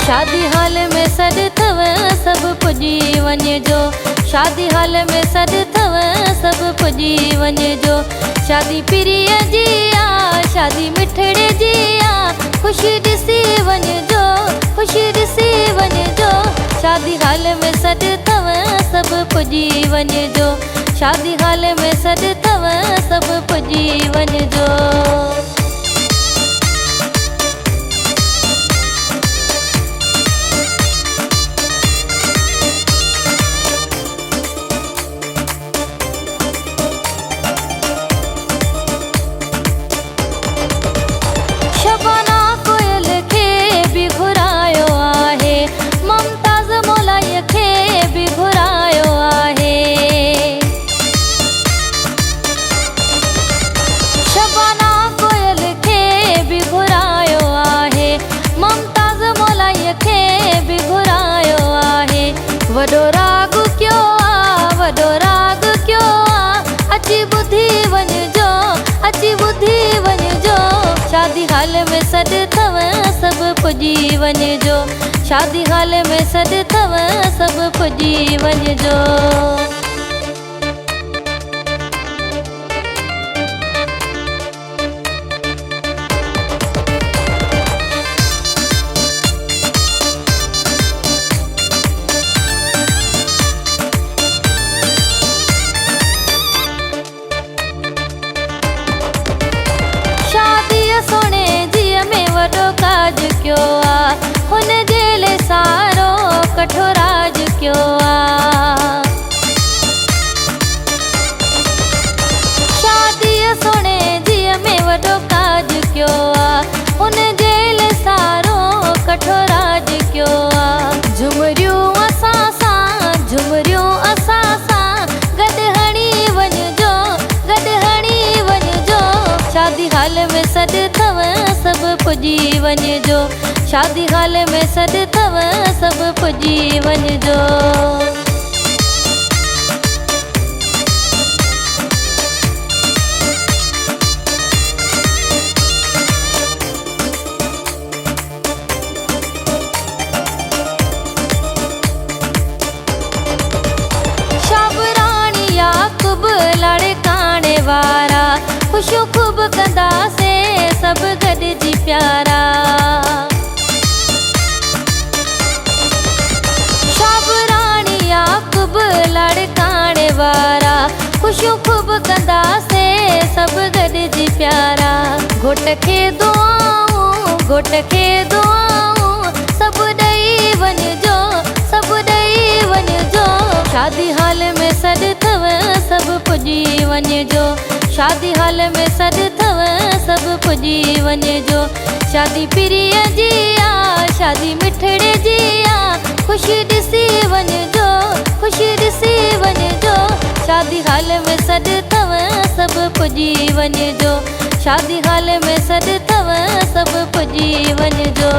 शादी हाल में सॾ थव सभु पुॼी वञिजो। शादी हाल में सॾ थव सभु पुॼी वञिजो। शादी पीरीअ जी आ, शादी मिठड़े जी आ, ख़ुशी ॾिसी वञिजो, ख़ुशी ॾिसी वञिजो। शादी हाल में सॾ थव सभु पुॼी वञिजो। शादी हाल में सॾ थव सभु पुॼी वञिजो। शबाना कोयल खे बि घुरायो आहे, मुमताज़ मौलाई खे बि घुरायो आहे। शबाना कोयल खे बि घुरायो आहे, मुमताज़ मौलाई खे बि घुरायो आहे। वॾो राग कयो आ, वॾो राग कयो आ, अची ॿुधी वञिजो, अची ॿुधी वञिजो। शादी हाल में सॾ थव सभु पुॼी वञिजो। शादी हाल में सॾ थव सभु पुॼी वञिजो। सोने जीअ में वॾो काज कयो आ, हुन जे लाइ सारो कठो राज कयो आ। शादीअ सोने जीअ में वॾो काज कयो आ, हुन जे लाइ सारो कठो राज कयो आ। झुमरियूं असां सां, झुमरियूं असां सां, गॾु हणी वञिजो, गॾु हणी वञिजो। शादी हाल में सॾ थव सभु पुॼी वञिजो। शादी हाल में सॾ थव सभु पुॼी वञिजो। शाबराणी याकूब लाड़े काणे वारा, ख़ुशियूं ख़ूब कंदासीं सभु गॾिजी प्यारा। शाबराणी याकूब लाड़े काणे वारा, ख़ुशियूं ख़ूब कंदासीं सभु गॾिजी प्यारा। घोट खे दुआऊं, घोट खे दुआऊं, सभु ॾेई वञिजो, सभु ॾेई वञिजो। शादी हाल में सॾ थव सभु पुॼी वञिजो। शादी हाल में सॾ थव सभु पुॼी वञिजो। शादी पीरीअ जी आ, शादी मिठड़े जी आ, ख़ुशी ॾिसी वञिजो, ख़ुशी ॾिसी वञिजो। शादी हाल में सॾ थव सभु पुॼी वञिजो। शादी हाल में सॾ थव सभु पुॼी वञिजो।